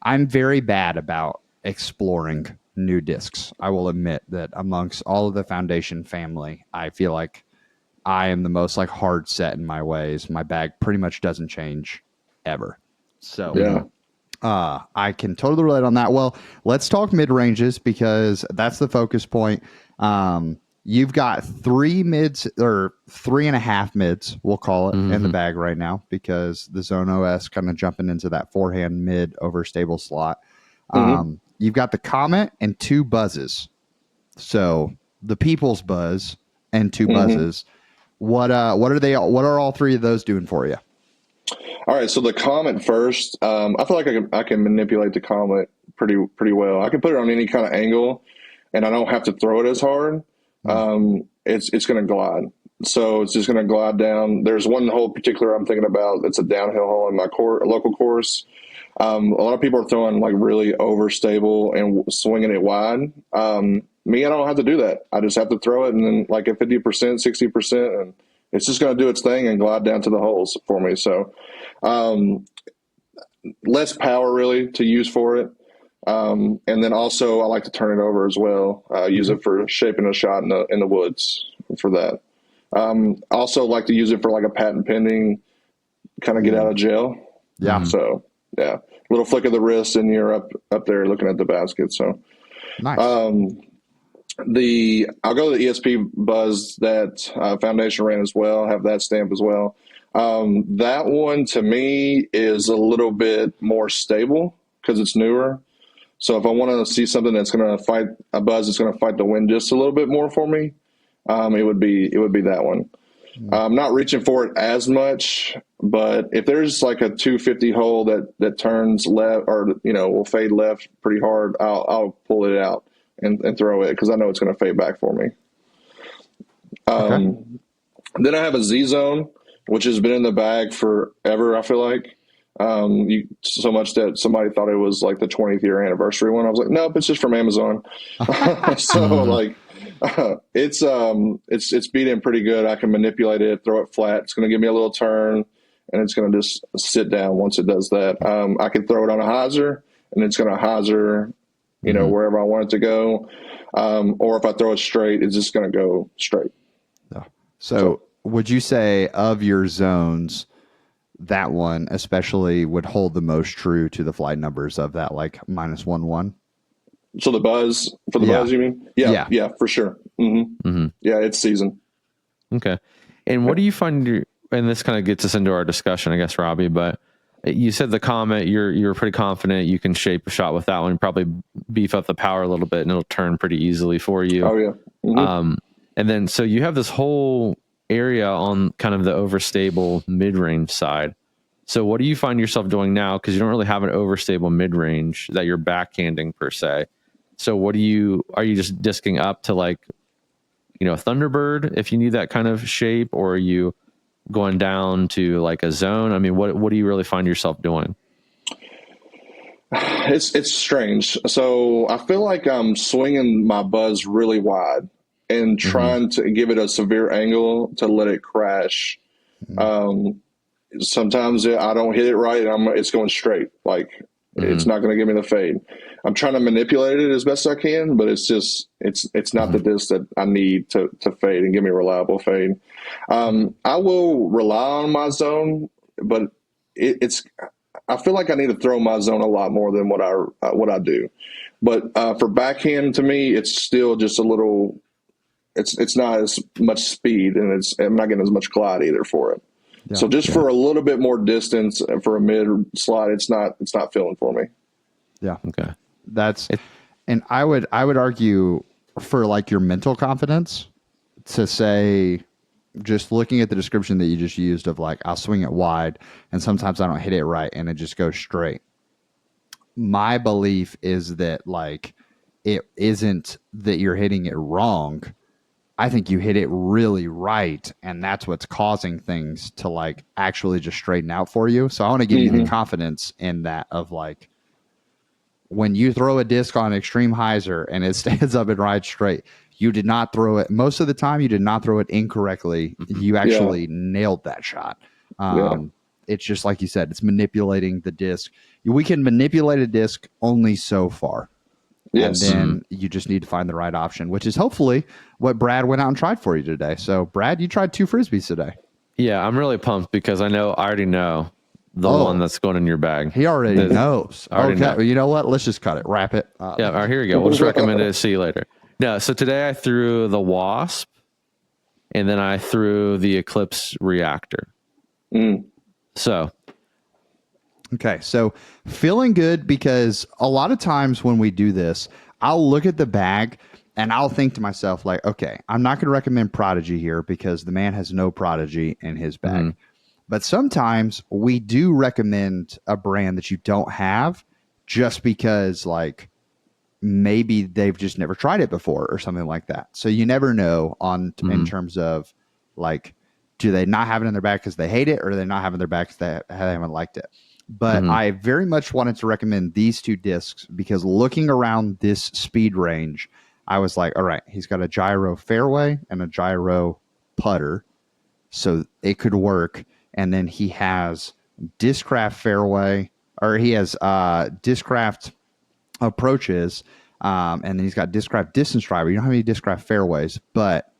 I'm very bad about exploring new discs. I will admit that amongst all of the Foundation family, I feel like I am the most hard set in my ways. My bag pretty much doesn't change ever. So I can totally relate on that. Well, let's talk mid ranges because that's the focus point. You've got 3 mids or 3.5 mids, we'll call it, in the bag right now because the Zone OS kind of jumping into that forehand mid overstable slot. You've got the Comet and 2 buzzes. So the People's Buzz and 2 buzzes. What are they? What are all 3 of those doing for you? All right, so the Comet first. I feel like I can manipulate the Comet pretty well. I can put it on any kind of angle, and I don't have to throw it as hard. It's going to glide. So it's just going to glide down. There's one hole particular I'm thinking about. It's a downhill hole in my local course. A lot of people are throwing like really overstable and swinging it wide. Me, I don't have to do that. I just have to throw it and then like at 50%, 60%, and it's just going to do its thing and glide down to the holes for me. So less power really to use for it. And then also I like to turn it over as well. Use it for shaping a shot in the woods for that. Also like to use it for like a patent pending kind of get out of jail. Yeah. So yeah, little flick of the wrist and you're up there looking at the basket. So nice. I'll go to the ESP Buzz that Foundation ran as well. Have that stamp as well. That one to me is a little bit more stable because it's newer. So if I want to see something that's going to fight a buzz, that's going to fight the wind just a little bit more for me, it would be that one. I'm not reaching for it as much, but if there's like a 250 hole that turns left or will fade left pretty hard, I'll pull it out and throw it because I know it's going to fade back for me. Okay. Then I have a Z Zone, which has been in the bag forever. I feel like. So much that somebody thought it was like the 20th year anniversary one. I was like, nope, it's just from Amazon. So like, it's beating pretty good. I can manipulate it, throw it flat. It's going to give me a little turn and it's going to just sit down once it does that. I can throw it on a hyzer and it's going to hyzer, wherever I want it to go. Or if I throw it straight, it's just going to go straight. Yeah. So would you say of your zones, that one especially would hold the most true to the flight numbers of that, like -1-1. So the buzz buzz, you mean? Yeah, for sure. Yeah, it's seasoned. Okay. And what do you find and this kind of gets us into our discussion, I guess, Robbie, but you said the Comet, you're pretty confident you can shape a shot with that one, probably beef up the power a little bit and it'll turn pretty easily for you. Oh yeah. And then, so you have this whole area on kind of the overstable mid-range side. So what do you find yourself doing now? Because you don't really have an overstable mid-range that you're backhanding per se. So are you just disking up to like, Thunderbird if you need that kind of shape, or are you going down to like a zone? I mean, what do you really find yourself doing? It's strange. So I feel like I'm swinging my buzz really wide and trying to give it a severe angle to let it crash. Sometimes I don't hit it right and it's going straight. Like it's not going to give me the fade. I'm trying to manipulate it as best I can, but it's not the disc that I need to fade and give me a reliable fade. I will rely on my zone, but I feel like I need to throw my zone a lot more than what I do. But for backhand, to me, it's still just a little. It's not as much speed, and I'm not getting as much glide either for it. Yeah, so just for a little bit more distance for a mid slide, it's not feeling for me. Yeah. Okay. And I would argue for like your mental confidence to say, just looking at the description that you just used of like, I'll swing it wide and sometimes I don't hit it right and it just goes straight. My belief is that like, it isn't that you're hitting it wrong. I think you hit it really right, and that's what's causing things to like actually just straighten out for you. So I want to give you the confidence in that of like, when you throw a disc on extreme hyzer and it stands up and rides straight, you did not throw it. Most of the time, you did not throw it incorrectly. You actually nailed that shot. It's just like you said, it's manipulating the disc. We can manipulate a disc only so far. Yes. And then you just need to find the right option, which is hopefully what Brad went out and tried for you today. So, Brad, you tried 2 Frisbees today. Yeah, I'm really pumped because I already know the one that's going in your bag. He already knows. Already know. You know what? Let's just cut it. Wrap it. Yeah. All right, here we go. We'll just recommend it. See you later. No. So today I threw the Wasp, and then I threw the Eclipse Reactor. So. Okay. So feeling good, because a lot of times when we do this, I'll look at the bag and I'll think to myself, like, okay, I'm not going to recommend Prodigy here because the man has no Prodigy in his bag. But sometimes we do recommend a brand that you don't have just because, like, maybe they've just never tried it before or something like that. So you never know in terms of, like, do they not have it in their bag because they hate it, or do they not have it in their bag because they haven't liked it? But I very much wanted to recommend these two discs because looking around this speed range, I was like, all right, he's got a gyro fairway and a gyro putter, so it could work. And then he has Discraft fairway, or he has Discraft approaches, and then he's got Discraft distance driver. You don't have any Discraft fairways, but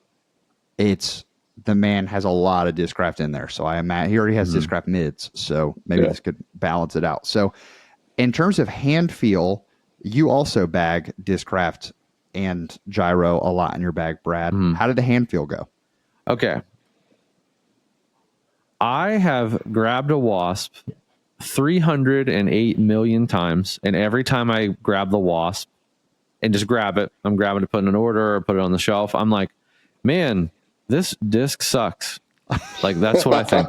the man has a lot of Discraft in there. So I imagine he already has Discraft mids, so maybe this could balance it out. So in terms of hand feel, you also bag Discraft and gyro a lot in your bag, Brad. How did the hand feel go? Okay. I have grabbed a Wasp 308 million times, and every time I grab the Wasp and just grab it, I'm grabbing to put in an order or put it on the shelf, I'm like, man, this disc sucks. Like, that's what I think.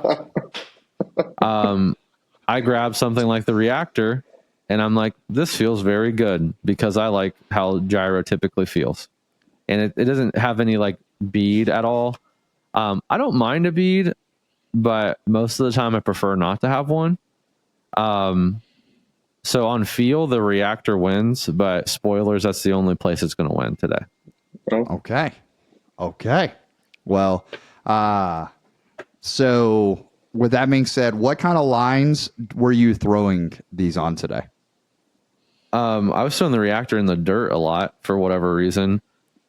I grab something like the Reactor, and I'm like, this feels very good because I like how gyro typically feels. And it doesn't have any, like, bead at all. I don't mind a bead, but most of the time I prefer not to have one. So on feel, the Reactor wins, but spoilers, that's the only place it's going to win today. Okay. Well, so with that being said, what kind of lines were you throwing these on today? I was throwing the Reactor in the dirt a lot for whatever reason.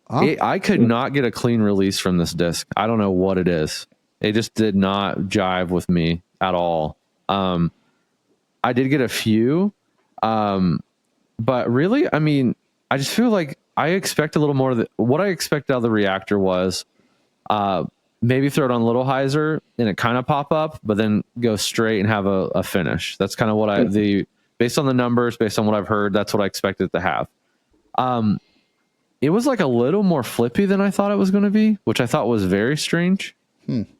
I could not get a clean release from this disc. I don't know what it is. It just did not jive with me at all. I did get a few, but really, I mean, I just feel like I expect a little more. What I expected out of the Reactor was maybe throw it on a little hyzer and it kind of pop up, but then go straight and have a finish. That's kind of what based on the numbers, based on what I've heard, that's what I expected it to have. It was like a little more flippy than I thought it was going to be, which I thought was very strange.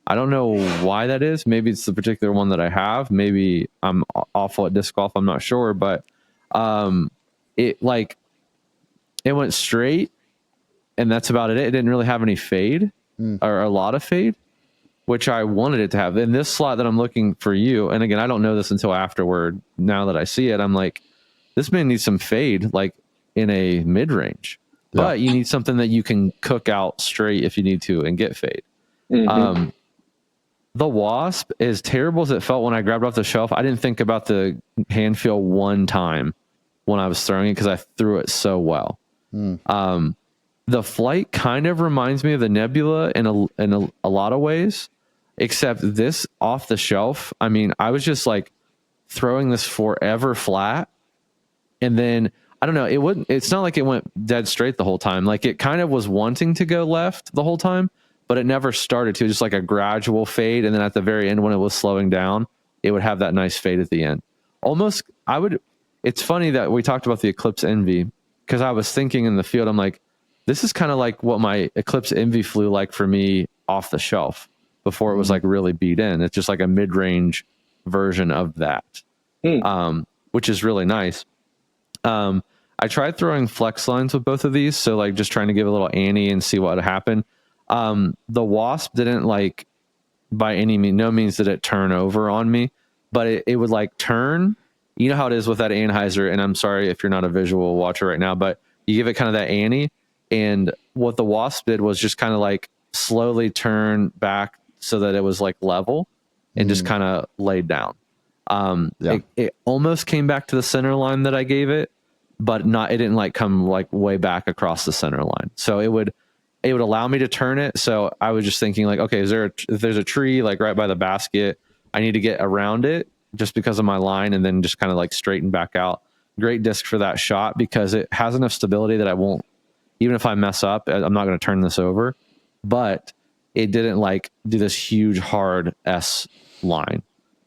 I don't know why that is. Maybe it's the particular one that I have. Maybe I'm awful at disc golf. I'm not sure, but it went straight, and that's about it. It didn't really have any fade or a lot of fade, which I wanted it to have. In this slot that I'm looking for you, and again, I don't know this until afterward. Now that I see it, I'm like, this man needs some fade, like in a mid range. Yeah. But you need something that you can cook out straight if you need to and get fade. The Wasp, as terrible as it felt when I grabbed it off the shelf, I didn't think about the hand feel one time when I was throwing it because I threw it so well. The flight kind of reminds me of the Nebula in a lot of ways, except this off the shelf. I mean, I was just like throwing this forever flat, and then I don't know. It's not like it went dead straight the whole time. Like, it kind of was wanting to go left the whole time, but it never started to. Just like a gradual fade, and then at the very end, when it was slowing down, it would have that nice fade at the end. Almost, it's funny that we talked about the Eclipse Envy, because I was thinking in the field, I'm like, this is kind of like what my Eclipse Envy flew like for me off the shelf before it was like really beat in. It's just like a mid-range version of that, which is really nice. I tried throwing flex lines with both of these, so like just trying to give a little ante and see what would happen. The Wasp didn't, like, by any means, no means did it turn over on me, but it would like turn. You know how it is with that Anheuser, and I'm sorry if you're not a visual watcher right now, but you give it kind of that ante, and what the Wasp did was just kind of like slowly turn back so that it was like level and just kind of laid down. It almost came back to the center line that I gave it, but it didn't like come like way back across the center line. So it would allow me to turn it. So I was just thinking like, okay, if there's a tree like right by the basket, I need to get around it just because of my line, and then just kind of like straighten back out. Great disc for that shot because it has enough stability that I won't, even if I mess up, I'm not going to turn this over. But it didn't like do this huge hard S line,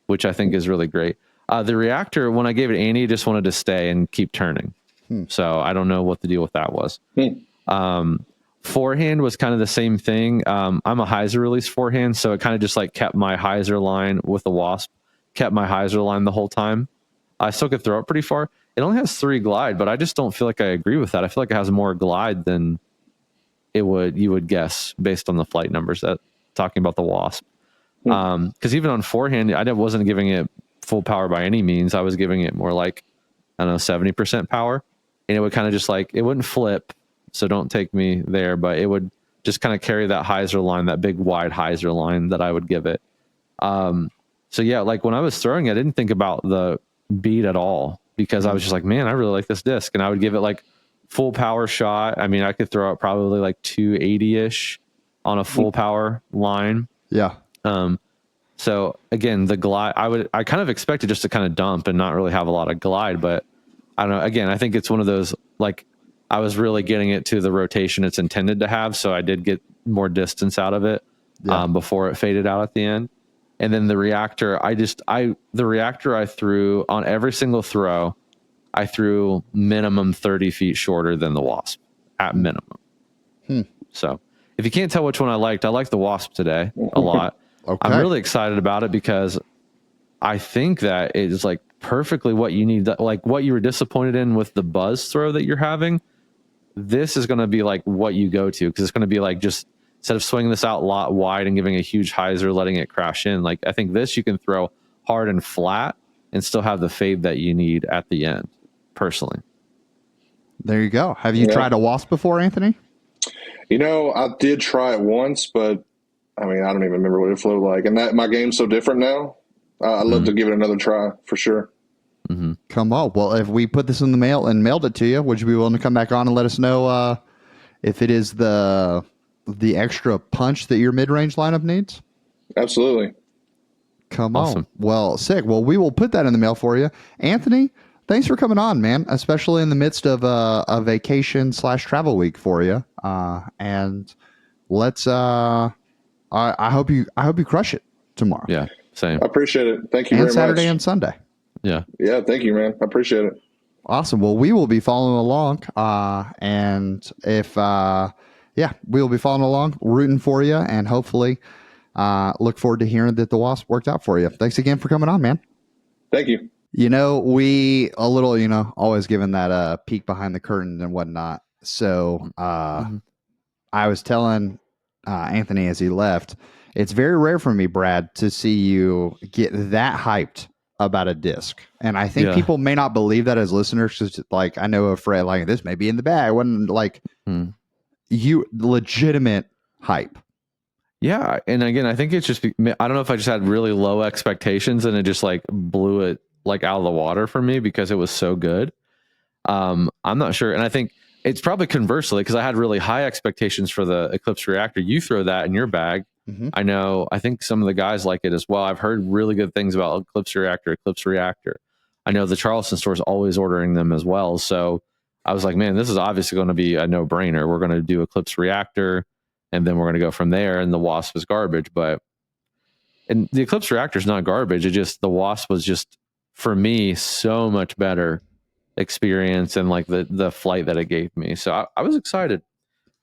which I think is really great. The reactor, when I gave it Annie, just wanted to stay and keep turning. So I don't know what the deal with that was. Forehand was kind of the same thing. I'm a hyzer release forehand, so it kind of just like kept my hyzer line with the Wasp, kept my hyzer line the whole time. I still could throw it pretty far. It only has 3 glide, but I just don't feel like I agree with that. I feel like it has more glide than you would guess based on the flight numbers that talking about the Wasp. Because even on forehand, I wasn't giving it full power by any means. I was giving it more like, I don't know, 70% power, and it would kind of just like, it wouldn't flip. So don't take me there, but it would just kind of carry that hyzer line, that big wide hyzer line that I would give it. So yeah, like when I was throwing it, I didn't think about the beat at all because I was just like, man, I really like this disc. And I would give it like full power shot. I mean, I could throw it probably like 280-ish on a full power line. Yeah. So again, the glide, I kind of expected just to kind of dump and not really have a lot of glide, but I don't know. Again, I think it's one of those, like, I was really getting it to the rotation it's intended to have. So I did get more distance out of it before it faded out at the end. And then the reactor, the reactor I threw on every single throw, I threw minimum 30 feet shorter than the Wasp at minimum. So if you can't tell which one I liked the Wasp today a lot. Okay. I'm really excited about it because I think that it is like perfectly what you need, like what you were disappointed in with the buzz throw that you're having. This is going to be like what you go to, because it's going to be like, just instead of swinging this out a lot wide and giving a huge hyzer, letting it crash in. Like I think this you can throw hard and flat and still have the fade that you need at the end. Personally, there you go. Have you tried a Wasp before, Anthony? You know, I did try it once, but I mean, I don't even remember what it flew like. And that my game's so different now. I'd love to give it another try for sure. Come on. Well, if we put this in the mail and mailed it to you, would you be willing to come back on and let us know if it is the extra punch that your mid-range lineup needs? Absolutely. Come on. Well, sick. Well, we will put that in the mail for you. Anthony, thanks for coming on, man, especially in the midst of a vacation/travel week for you. And let's I hope you crush it tomorrow. Yeah, same. I appreciate it. Thank you and very Saturday much. and Sunday. Yeah. Yeah, thank you, man. I appreciate it. Awesome. Well, we will be following along. And if we will be following along, rooting for you, and hopefully look forward to hearing that the Wasp worked out for you. Thanks again for coming on, man. Thank you. You know, we always giving that peek behind the curtain and whatnot. So I was telling Anthony as he left, it's very rare for me, Brad, to see you get that hyped about a disc. And I think people may not believe that as listeners, because like I know a friend like this may be in the bag. When like you legitimate hype. Yeah, and again, I think it's just, I don't know if I just had really low expectations and it just like blew it like out of the water for me because it was so good. I'm not sure, and I think it's probably conversely because I had really high expectations for the Eclipse reactor. You throw that in your bag. I think some of the guys like it as well. I've heard really good things about Eclipse reactor. I know the Charleston store is always ordering them as well. So I was like, man, this is obviously going to be a no-brainer. We're going to do Eclipse reactor, and then we're going to go from there. And the Wasp is garbage, and the Eclipse reactor is not garbage. The Wasp was just, for me, so much better experience and like the flight that it gave me. So I was excited.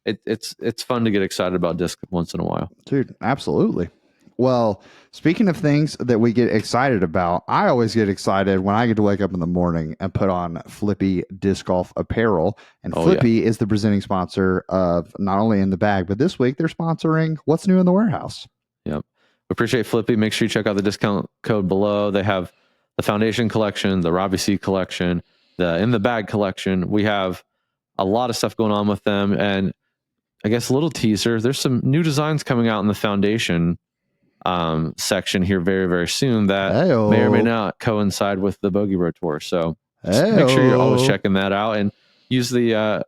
It's fun to get excited about disc once in a while. Dude, absolutely. Well, speaking of things that we get excited about, I always get excited when I get to wake up in the morning and put on Flippy Disc Golf apparel. And Flippy is the presenting sponsor of not only In the Bag, but this week they're sponsoring What's New in the Warehouse. Yep. Appreciate Flippy. Make sure you check out the discount code below. They have the Foundation collection, the Robbie C collection, the In the Bag collection. We have a lot of stuff going on with them. And I guess a little teaser, there's some new designs coming out in the Foundation section here very, very soon that may or may not coincide with the Bogey Road Tour. So make sure you're always checking that out and use the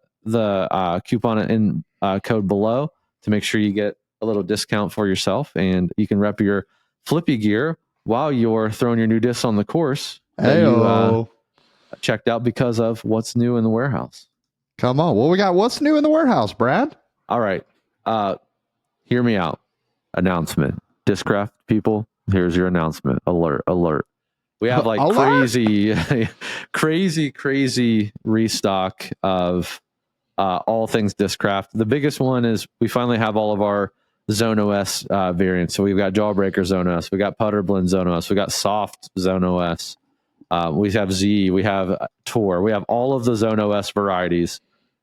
coupon and code below to make sure you get a little discount for yourself, and you can rep your Flippy gear while you're throwing your new discs on the course that you checked out because of what's new in the warehouse. Come on. Well, we got what's new in the warehouse, Brad? All right. Hear me out. Announcement. Discraft people, here's your announcement. Alert. We have like crazy restock of all things Discraft. The biggest one is we finally have all of our Zone OS variants. So we've got Jawbreaker Zone OS, we got Putter Blend Zone OS, we got Soft Zone OS, we have Z, we have Tour, we have all of the Zone OS varieties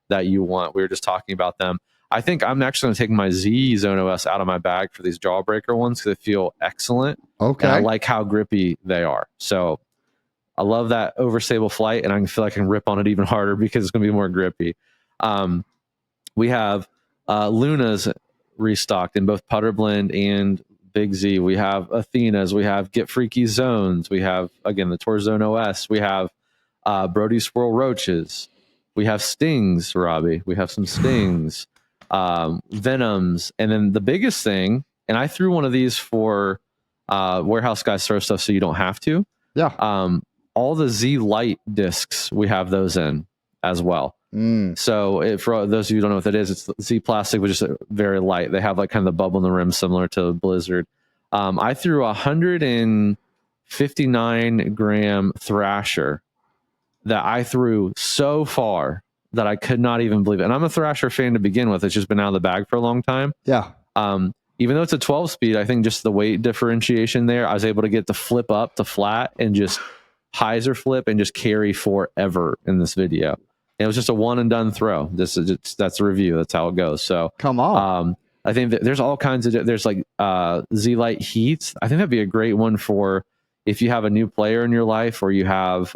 that you want. We were just talking about them. I think I'm actually going to take my Z Zone OS out of my bag for these Jawbreaker ones because they feel excellent. Okay. And I like how grippy they are. So I love that overstable flight, and I feel like I can rip on it even harder because it's going to be more grippy. We have Luna's restocked in both Putter Blend and Big Z. We have Athena's. We have Get Freaky Zones. We have, again, the Tour Zone OS. We have Brody Swirl Roaches. We have Stings, Robbie. We have some Stings. Venoms, and then the biggest thing, and I threw one of these for warehouse guys throw stuff so you don't have to. Yeah. All the Z Light discs, we have those in as well. So for those of you who don't know what that is, it's Z plastic, which is very light. They have like kind of the bubble in the rim similar to Blizzard. I threw 159 gram Thrasher that I threw so far that I could not even believe it. And I'm a Thrasher fan to begin with. It's just been out of the bag for a long time. Yeah. Even though it's a 12 speed, I think just the weight differentiation there, I was able to get the flip up to flat and just hyzer flip and just carry forever in this video. And it was just a one and done throw. That's the review. That's how it goes. So come on. I think that there's all kinds of, there's like Z Light Heats. I think that'd be a great one for if you have a new player in your life, or you have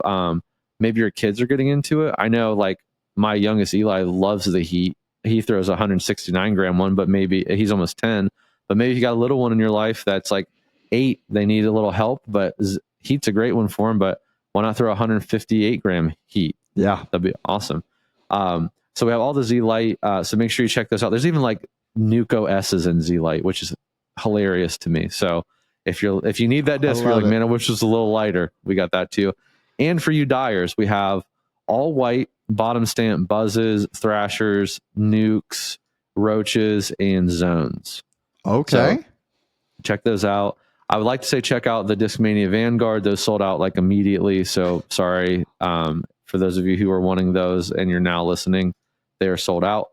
maybe your kids are getting into it. I know like my youngest Eli loves the Heat. He throws a 169 gram one, but maybe he's almost 10. But maybe you got a little one in your life that's like 8. They need a little help, but Heat's a great one for him. But why not throw a 158 gram Heat? Yeah, that'd be awesome. So we have all the Z Light. So make sure you check those out. There's even like Nuco S's in Z Light, which is hilarious to me. So if you need that disc, you're like, man, I wish it was a little lighter. We got that too. And for you dyers, we have all white bottom stamp buzzes, thrashers, nukes, roaches, and zones. Okay. So check those out. I would like to say check out the Discmania Vanguard. Those sold out like immediately. So sorry for those of you who are wanting those and you're now listening, they are sold out.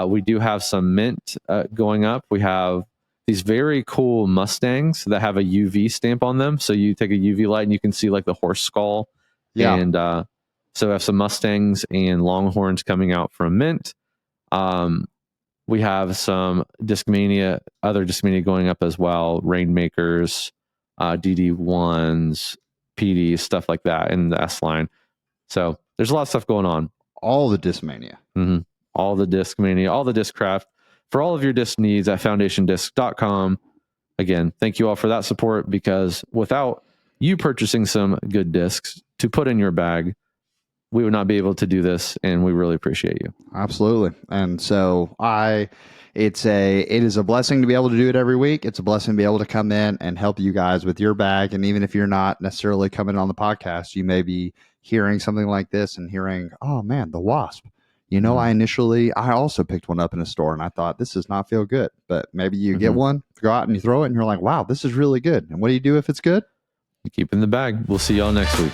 We do have some mint going up. We have these very cool Mustangs that have a UV stamp on them. So you take a UV light and you can see like the horse skull. Yeah. And so we have some Mustangs and Longhorns coming out from mint. We have some other Discmania going up as well. Rainmakers, DD1s, PDs, stuff like that in the S line. So there's a lot of stuff going on. All the Discmania. Mm-hmm. All the Discmania, all the Discraft. For all of your disc needs at foundationdisc.com. Again, thank you all for that support, because without you purchasing some good discs to put in your bag, we would not be able to do this, and we really appreciate you. Absolutely. And so it is a blessing to be able to do it every week. It's a blessing to be able to come in and help you guys with your bag. And even if you're not necessarily coming on the podcast, you may be hearing something like this and hearing, oh man, the Wasp. You know, I also picked one up in a store and I thought, this does not feel good. But maybe you get one, go out and you throw it and you're like, wow, this is really good. And what do you do if it's good? You keep it in the bag. We'll see y'all next week.